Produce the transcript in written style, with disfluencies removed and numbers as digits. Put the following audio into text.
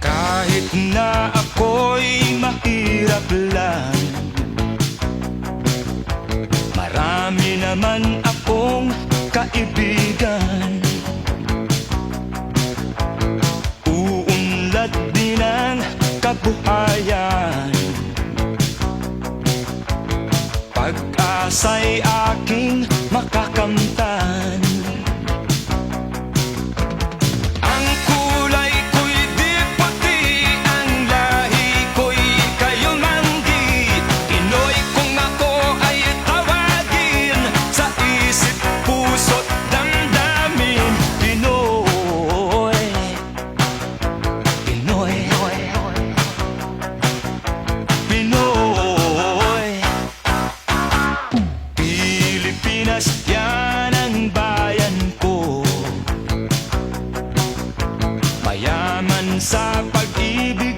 Kahit na ako'y mahirap lang, marami naman akong kaibigan. Uunlad din ang kabuhayan, pag-asa'y aking makakamtan. Ang kulay ko'y di puti, ang lahi ko'y kayumanggi. Pinoy kung ako ay tawagin, sa isip, puso't damdamin. Pinoy, Pinoy, Pinoy. Pilipinas, yan ang bayan ko, mayaman sa pag-ibig